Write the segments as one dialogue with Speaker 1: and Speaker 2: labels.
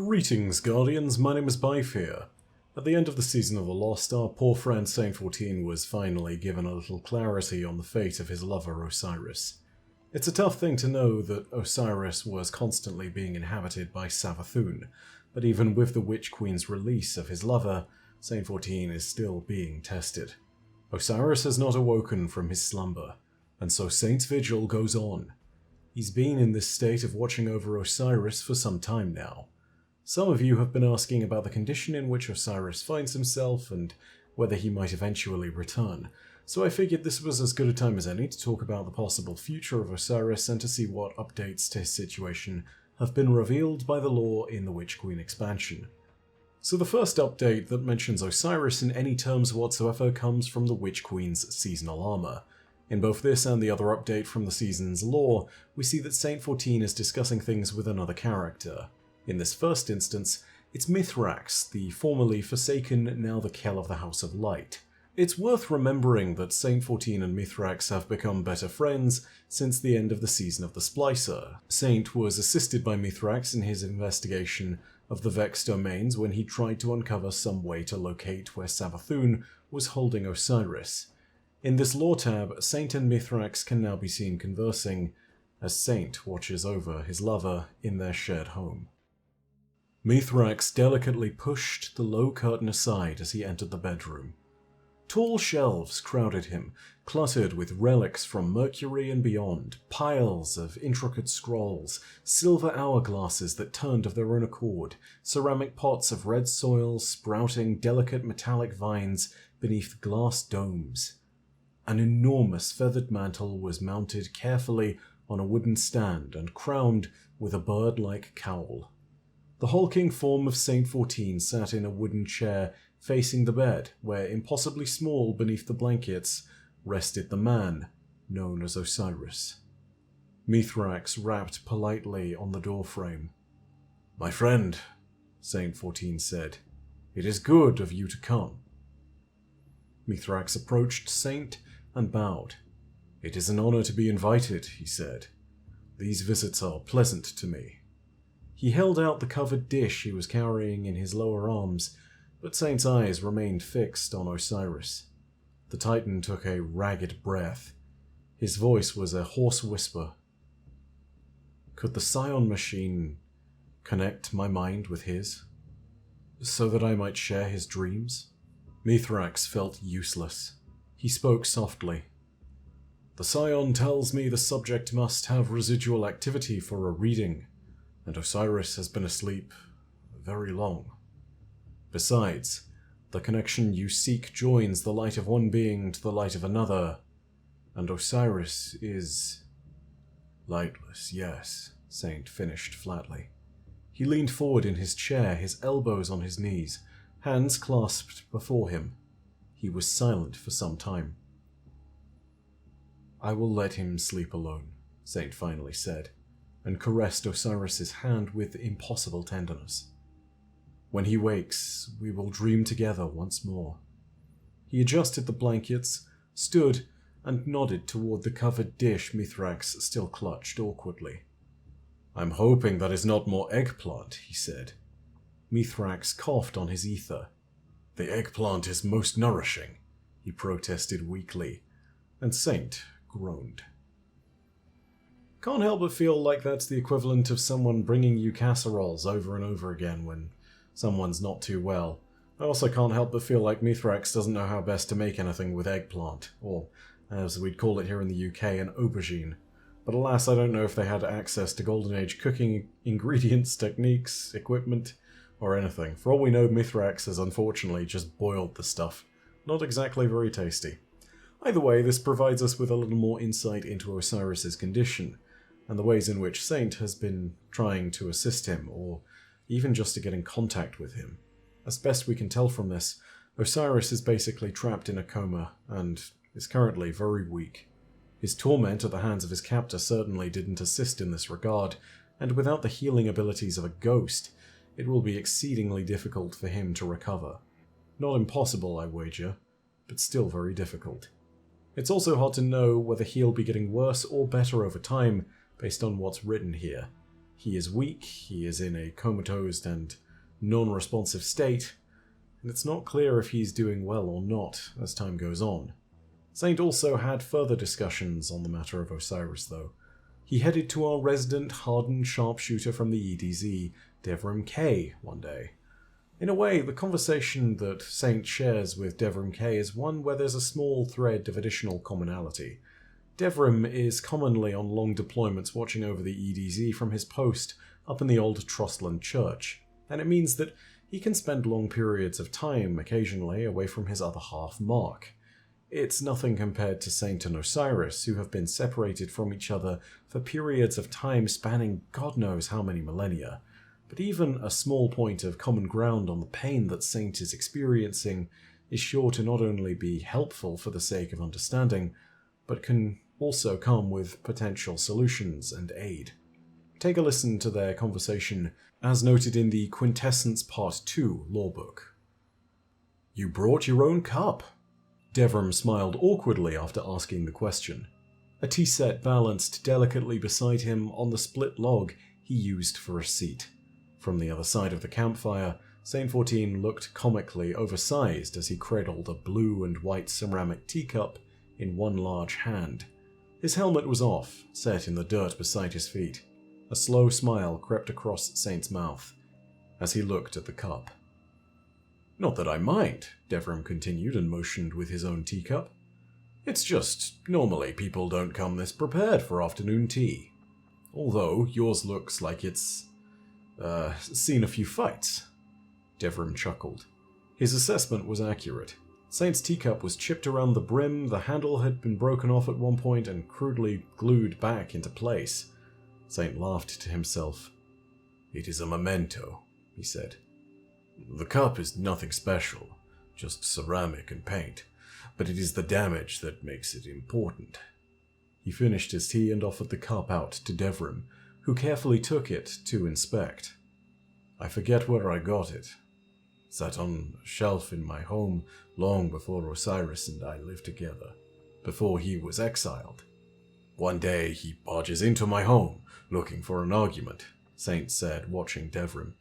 Speaker 1: Greetings, Guardians, my name is Bife here. At the end of the Season of the Lost, our poor friend Saint 14 was finally given a little clarity on the fate of his lover Osiris. It's a tough thing to know that Osiris was constantly being inhabited by Savathûn, but even with the Witch Queen's release of his lover, Saint 14 is still being tested. Osiris has not awoken from his slumber, and so Saint's vigil goes on. He's been in this state of watching over Osiris for some time now. Some of you have been asking about the condition in which Osiris finds himself and whether he might eventually return, so I figured this was as good a time as any to talk about the possible future of Osiris and to see what updates to his situation have been revealed by the lore in the Witch Queen expansion. So the first update that mentions Osiris in any terms whatsoever comes from the Witch Queen's seasonal armor. In both this and the other update from the season's lore, we see that Saint 14 is discussing things with another character. In this first instance, it's Mithrax, the formerly Forsaken, now the Kell of the House of Light. It's worth remembering that Saint 14 and Mithrax have become better friends since the end of the Season of the Splicer. Saint was assisted by Mithrax in his investigation of the Vex domains when he tried to uncover some way to locate where Savathûn was holding Osiris. In this lore tab, Saint and Mithrax can now be seen conversing as Saint watches over his lover in their shared home. Mithrax delicately pushed the low curtain aside as he entered the bedroom. Tall shelves crowded him, cluttered with relics from Mercury and beyond, piles of intricate scrolls, silver hourglasses that turned of their own accord, ceramic pots of red soil sprouting delicate metallic vines beneath glass domes. An enormous feathered mantle was mounted carefully on a wooden stand and crowned with a bird-like cowl. The hulking form of Saint 14 sat in a wooden chair facing the bed, where, impossibly small beneath the blankets, rested the man known as Osiris. Mithrax rapped politely on the doorframe. "My friend," Saint 14 said, "it is good of you to come." Mithrax approached Saint and bowed. "It is an honor to be invited," he said. "These visits are pleasant to me." He held out the covered dish he was carrying in his lower arms, but Saint's eyes remained fixed on Osiris. The Titan took a ragged breath. His voice was a hoarse whisper. "Could the Scion machine connect my mind with his, so that I might share his dreams?" Mithrax felt useless. He spoke softly. "The Scion tells me the subject must have residual activity for a reading, and Osiris has been asleep very long. Besides, the connection you seek joins the light of one being to the light of another, and Osiris is lightless, yes," Saint finished flatly. He leaned forward in his chair, his elbows on his knees, hands clasped before him. He was silent for some time. "I will let him sleep alone," Saint finally said, and caressed Osiris's hand with impossible tenderness. "When he wakes, we will dream together once more." He adjusted the blankets, stood, and nodded toward the covered dish Mithrax still clutched awkwardly. "I'm hoping that is not more eggplant," he said. Mithrax coughed on his ether. "The eggplant is most nourishing," he protested weakly, and Saint groaned. "Can't help but feel like that's the equivalent of someone bringing you casseroles over and over again when someone's not too well. I also can't help but feel like Mithrax doesn't know how best to make anything with eggplant, or, as we'd call it here in the UK, an aubergine. But alas, I don't know if they had access to Golden Age cooking ingredients, techniques, equipment, or anything. For all we know, Mithrax has unfortunately just boiled the stuff. Not exactly very tasty. Either way, this provides us with a little more insight into Osiris's condition, and the ways in which Saint has been trying to assist him, or even just to get in contact with him. As best we can tell from this, Osiris is basically trapped in a coma, and is currently very weak. His torment at the hands of his captor certainly didn't assist in this regard, and without the healing abilities of a ghost, it will be exceedingly difficult for him to recover. Not impossible, I wager, but still very difficult. It's also hard to know whether he'll be getting worse or better over time, based on what's written here. He is weak, he is in a comatose and non-responsive state, and it's not clear if he's doing well or not as time goes on. Saint also had further discussions on the matter of Osiris, though. He headed to our resident hardened sharpshooter from the EDZ, Devrim K, one day. In a way, the conversation that Saint shares with Devrim K is one where there's a small thread of additional commonality. Devrim is commonly on long deployments watching over the EDZ from his post up in the old Trostland church, and it means that he can spend long periods of time, occasionally, away from his other half, Mark. It's nothing compared to Saint and Osiris, who have been separated from each other for periods of time spanning God knows how many millennia. But even a small point of common ground on the pain that Saint is experiencing is sure to not only be helpful for the sake of understanding, but can also come with potential solutions and aid. Take a listen to their conversation, as noted in the Quintessence Part 2 lawbook. "You brought your own cup." Devrim smiled awkwardly after asking the question. A tea set balanced delicately beside him on the split log he used for a seat. From the other side of the campfire, Saint 14 looked comically oversized as he cradled a blue and white ceramic teacup in one large hand. His helmet was off, set in the dirt beside his feet. A slow smile crept across Saint's mouth as he looked at the cup. "Not that I mind," Devrim continued and motioned with his own teacup. "It's just, normally people don't come this prepared for afternoon tea. Although yours looks like it's, seen a few fights." Devrim chuckled. His assessment was accurate. Saint's teacup was chipped around the brim, the handle had been broken off at one point and crudely glued back into place. Saint laughed to himself. "It is a memento," he said. "The cup is nothing special, just ceramic and paint, but it is the damage that makes it important." He finished his tea and offered the cup out to Devrim, who carefully took it to inspect. "I forget where I got it. Sat on a shelf in my home long before Osiris and I lived together, before he was exiled. One day he barges into my home, looking for an argument," Saint said, watching Devrim.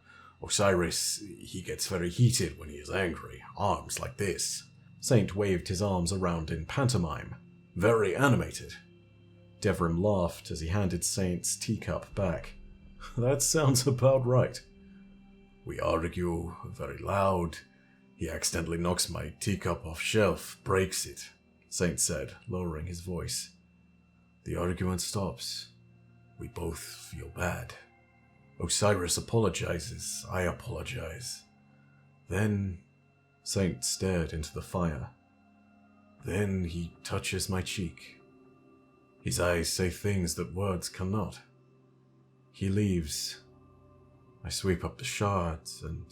Speaker 1: "Osiris, he gets very heated when he is angry, arms like this." Saint waved his arms around in pantomime. "Very animated." Devrim laughed as he handed Saint's teacup back. "That sounds about right." "We argue, very loud. He accidentally knocks my teacup off shelf, breaks it," Saint said, lowering his voice. "The argument stops. We both feel bad. Osiris apologizes, I apologize. Then," Saint stared into the fire. "Then he touches my cheek. His eyes say things that words cannot. He leaves. I sweep up the shards and..."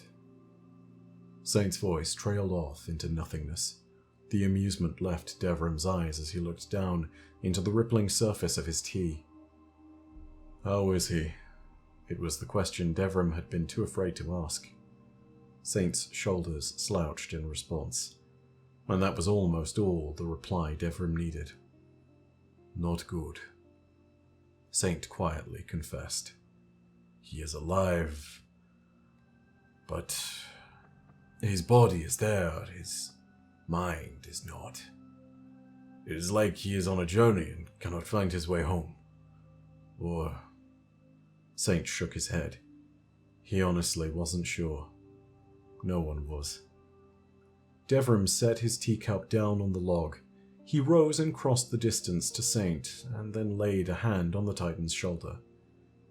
Speaker 1: Saint's voice trailed off into nothingness. The amusement left Devrim's eyes as he looked down into the rippling surface of his tea. "How is he?" It was the question Devrim had been too afraid to ask. Saint's shoulders slouched in response, and that was almost all the reply Devrim needed. "Not good," Saint quietly confessed. "He is alive, but his body is there, his mind is not. It is like he is on a journey and cannot find his way home. Or..." Saint shook his head. He honestly wasn't sure. No one was. Devrim set his teacup down on the log. He rose and crossed the distance to Saint, and then laid a hand on the Titan's shoulder.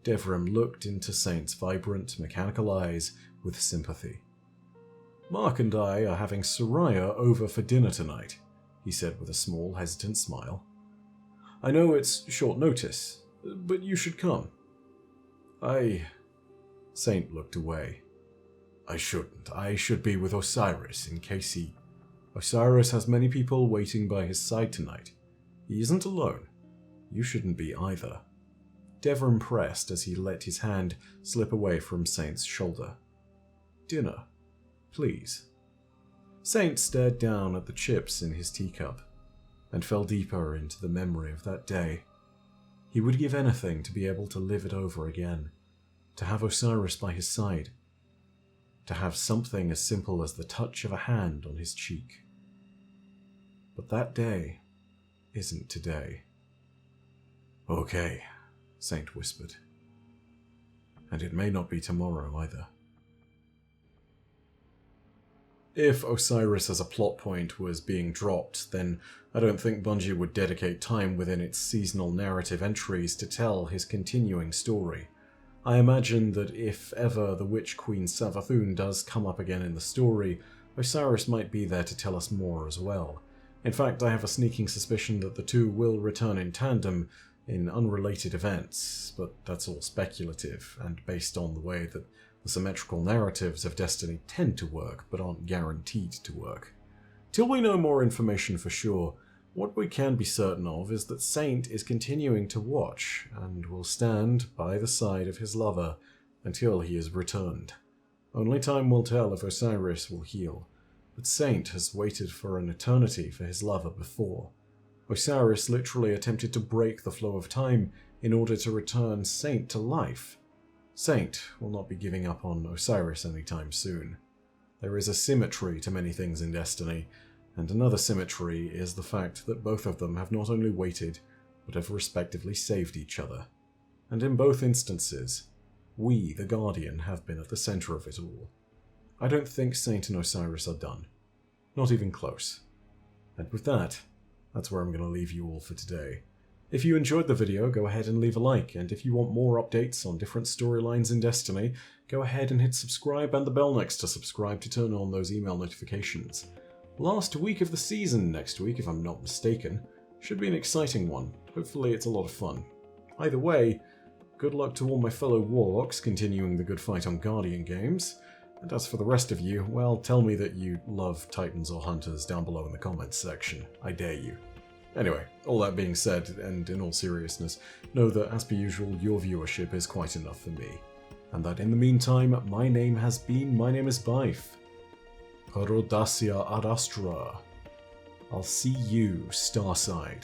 Speaker 1: Devrim looked into Saint's vibrant, mechanical eyes with sympathy. "Mark and I are having Soraya over for dinner tonight," he said with a small, hesitant smile. "I know it's short notice, but you should come." Saint looked away. "I shouldn't. I should be with Osiris in case he..." "Osiris has many people waiting by his side tonight. He isn't alone. You shouldn't be either." Devrim pressed as he let his hand slip away from Saint's shoulder. "Dinner, please." Saint stared down at the chips in his teacup and fell deeper into the memory of that day. He would give anything to be able to live it over again, to have Osiris by his side, to have something as simple as the touch of a hand on his cheek. But that day isn't today. "Okay," Saint whispered. "And it may not be tomorrow either." If Osiris as a plot point was being dropped, then I don't think Bungie would dedicate time within its seasonal narrative entries to tell his continuing story. I imagine that if ever the Witch Queen Savathun does come up again in the story, Osiris might be there to tell us more as well. In fact, I have a sneaking suspicion that the two will return in tandem in unrelated events, but that's all speculative, and based on the way that the symmetrical narratives of Destiny tend to work, but aren't guaranteed to work. Till we know more information for sure, what we can be certain of is that Saint is continuing to watch, and will stand by the side of his lover until he is returned. Only time will tell if Osiris will heal, but Saint has waited for an eternity for his lover before. Osiris literally attempted to break the flow of time in order to return Saint to life. Saint will not be giving up on Osiris anytime soon. There is a symmetry to many things in Destiny, and another symmetry is the fact that both of them have not only waited, but have respectively saved each other. And in both instances, we, the Guardian, have been at the center of it all. I don't think Saint and Osiris are done. Not even close. And with that, that's where I'm going to leave you all for today. If you enjoyed the video, go ahead and leave a like, and if you want more updates on different storylines in Destiny, go ahead and hit subscribe and the bell next to subscribe to turn on those email notifications. Last week of the season next week, if I'm not mistaken. Should be an exciting one. Hopefully it's a lot of fun. Either way, good luck to all my fellow Warlocks continuing the good fight on Guardian games. And as for the rest of you, well, tell me that you love Titans or Hunters down below in the comments section. I dare you. Anyway, all that being said, and in all seriousness, know that as per usual, your viewership is quite enough for me. And that in the meantime, my name is Bife. Perodacia ad Astra. I'll see you, Starside.